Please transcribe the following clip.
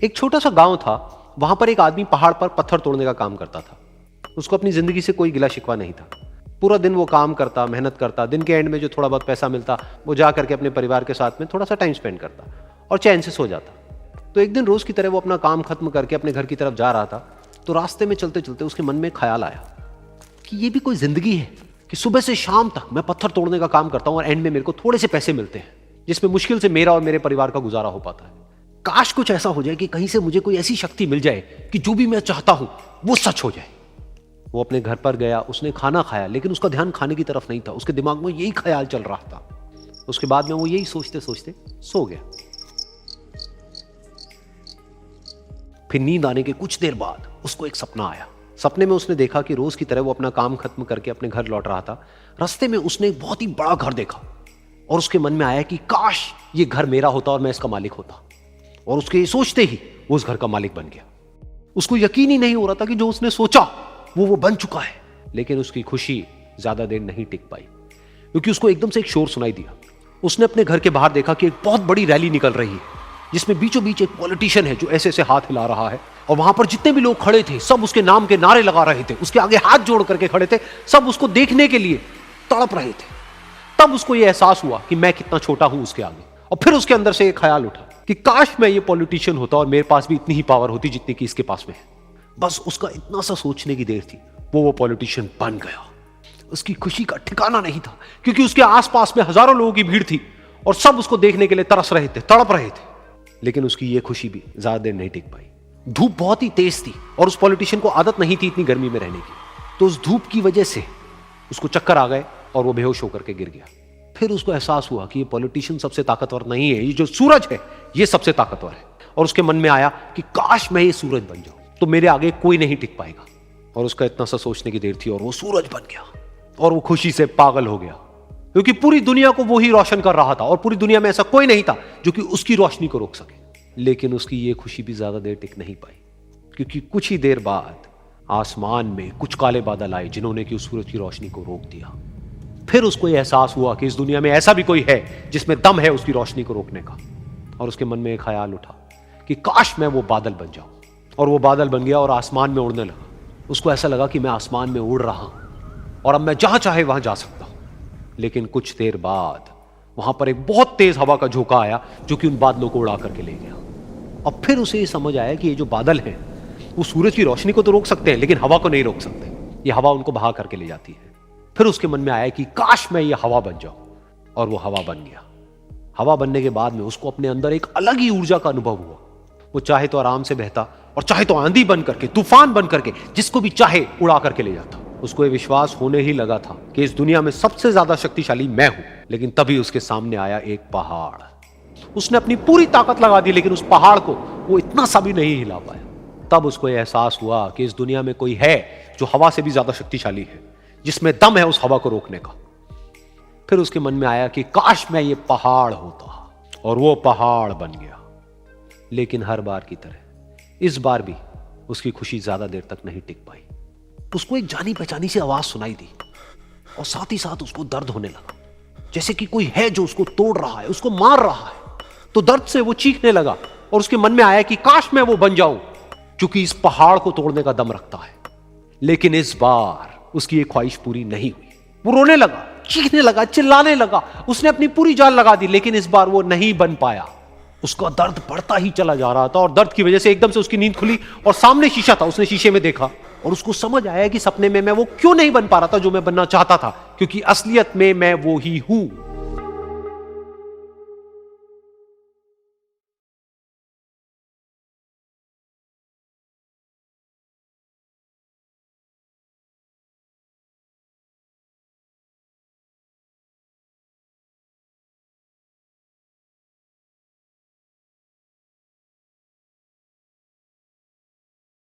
एक छोटा सा गांव था। वहां पर एक आदमी पहाड़ पर पत्थर तोड़ने का काम करता था। उसको अपनी जिंदगी से कोई गिला शिकवा नहीं था। पूरा दिन वो काम करता, मेहनत करता, दिन के एंड में जो थोड़ा बहुत पैसा मिलता वो जा करके अपने परिवार के साथ में थोड़ा सा टाइम स्पेंड करता और चैन से सो जाता। तो एक दिन रोज की तरह वो अपना काम खत्म करके अपने घर की तरफ जा रहा था। तो रास्ते में चलते चलते उसके मन में ख्याल आया कि ये भी कोई जिंदगी है कि सुबह से शाम तक मैं पत्थर तोड़ने का काम करता हूं और एंड में मेरे को थोड़े से पैसे मिलते हैं, जिसमें मुश्किल से मेरा और मेरे परिवार का गुजारा हो पाता है। काश कुछ ऐसा हो जाए कि कहीं से मुझे कोई ऐसी शक्ति मिल जाए कि जो भी मैं चाहता हूं वो सच हो जाए। वो अपने घर पर गया, उसने खाना खाया, लेकिन उसका ध्यान खाने की तरफ नहीं था। उसके दिमाग में यही ख्याल चल रहा था। उसके बाद में वो यही सोचते सोचते सो गया। फिर नींद आने के कुछ देर बाद उसको एक सपना आया। सपने में उसने देखा कि रोज की तरह वो अपना काम खत्म करके अपने घर लौट रहा था। रास्ते में उसने एक बहुत ही बड़ा घर देखा और उसके मन में आया कि काश ये घर मेरा होता और मैं इसका मालिक होता। और उसके सोचते ही वो उस घर का मालिक बन गया। उसको यकीन ही नहीं हो रहा था कि जो उसने सोचा वो बन चुका है। लेकिन उसकी खुशी ज्यादा देर नहीं टिक पाई, क्योंकि उसको एकदम से एक शोर सुनाई दिया। उसने अपने घर के बाहर देखा कि एक बहुत बड़ी रैली निकल रही है, जिसमें बीचों बीच एक पॉलिटिशियन है जो ऐसे ऐसे हाथ हिला रहा है। और वहां पर जितने भी लोग खड़े थे सब उसके नाम के नारे लगा रहे थे, उसके आगे हाथ जोड़ करके खड़े थे, सब उसको देखने के लिए तड़प रहे थे। तब उसको यह एहसास हुआ कि मैं कितना छोटा हूं उसके आगे। और फिर उसके अंदर से एक ख्याल उठा कि काश मैं ये पॉलिटिशियन होता और मेरे पास भी इतनी ही पावर होती जितनी कि इसके पास में है। बस उसका इतना सा सोचने की देर थी, वो पॉलिटिशियन बन गया। उसकी खुशी का ठिकाना नहीं था, क्योंकि उसके आसपास में हजारों लोगों की भीड़ थी और सब उसको देखने के लिए तरस रहे थे, तड़प रहे थे। लेकिन उसकी ये खुशी भी ज्यादा देर नहीं टिक पाई। धूप बहुत ही तेज थी और उस पॉलिटिशियन को आदत नहीं थी इतनी गर्मी में रहने की। तो उस धूप की वजह से उसको चक्कर आ गए और वो बेहोश होकर के गिर गया। फिर उसको एहसास हुआ कि ये पॉलिटिशियन सबसे ताकतवर नहीं है, ये जो सूरज है ये सबसे ताकतवर है। और उसके मन में आया कि काश मैं ये सूरज बन जाऊं तो मेरे आगे कोई नहीं टिक पाएगा। और उसका इतना सा सोचने की देर थी और वो सूरज बन गया। और वो खुशी से पागल हो गया, क्योंकि पूरी दुनिया को वो ही रोशन कर रहा था और पूरी दुनिया में ऐसा कोई नहीं था जो कि उसकी रोशनी को रोक सके। लेकिन उसकी ये खुशी भी ज्यादा देर टिक नहीं पाई, क्योंकि कुछ ही देर बाद आसमान में कुछ काले बादल आए जिन्होंने कि उस सूरज की रोशनी को रोक दिया। फिर उसको यह एहसास हुआ कि इस दुनिया में ऐसा भी कोई है जिसमें दम है उसकी रोशनी को रोकने का। और उसके मन में एक ख्याल उठा कि काश मैं वो बादल बन जाऊं। और वो बादल बन गया और आसमान में उड़ने लगा। उसको ऐसा लगा कि मैं आसमान में उड़ रहा हूं और अब मैं जहां चाहे वहां जा सकता हूं। लेकिन कुछ देर बाद वहां पर एक बहुत तेज हवा का झोंका आया जो कि उन बादलों को उड़ा करके ले गया। और फिर उसे ये समझ आया कि ये जो बादल हैं वो सूरज की रोशनी को तो रोक सकते हैं, लेकिन हवा को नहीं रोक सकते। ये हवा उनको बहा करके ले जाती है। फिर उसके मन में आया कि काश मैं ये हवा बन जाऊं। और वो हवा बन गया। हवा बनने के बाद में उसको अपने अंदर एक अलग ही ऊर्जा का अनुभव हुआ। वो चाहे तो आराम से बहता और चाहे तो आंधी बन करके, तूफान बन करके, जिसको भी चाहे उड़ा करके ले जाता। उसको ये विश्वास होने ही लगा था कि इस दुनिया में सबसे ज्यादा शक्तिशाली मैं हूं। लेकिन तभी उसके सामने आया एक पहाड़। उसने अपनी पूरी ताकत लगा दी, लेकिन उस पहाड़ को वो इतना सा भी नहीं हिला पाया। तब उसको यह एहसास हुआ कि इस दुनिया में कोई है जो हवा से भी ज्यादा शक्तिशाली है, जिसमें दम है उस हवा को रोकने का। फिर उसके मन में आया कि काश मैं ये पहाड़ होता। और वो पहाड़ बन गया। लेकिन हर बार की तरह इस बार भी उसकी खुशी ज्यादा देर तक नहीं टिक पाई। उसको एक जानी पहचानी सी आवाज सुनाई दी और साथ ही साथ उसको दर्द होने लगा, जैसे कि कोई है जो उसको तोड़ रहा है, उसको मार रहा है। तो दर्द से वो चीखने लगा और उसके मन में आया कि काश मैं वो बन जाऊं क्योंकि इस पहाड़ को तोड़ने का दम रखता है। लेकिन इस बार उसकी ये ख्वाहिश पूरी नहीं हुई। वो रोने लगा, चीखने लगा, चिल्लाने लगा। उसने अपनी पूरी जान लगा दी, लेकिन इस बार वो नहीं बन पाया। उसका दर्द बढ़ता ही चला जा रहा था और दर्द की वजह से एकदम से उसकी नींद खुली और सामने शीशा था। उसने शीशे में देखा और उसको समझ आया कि सपने में मैं वो क्यों नहीं बन पा रहा था जो मैं बनना चाहता था, क्योंकि असलियत में मैं वो ही हूं।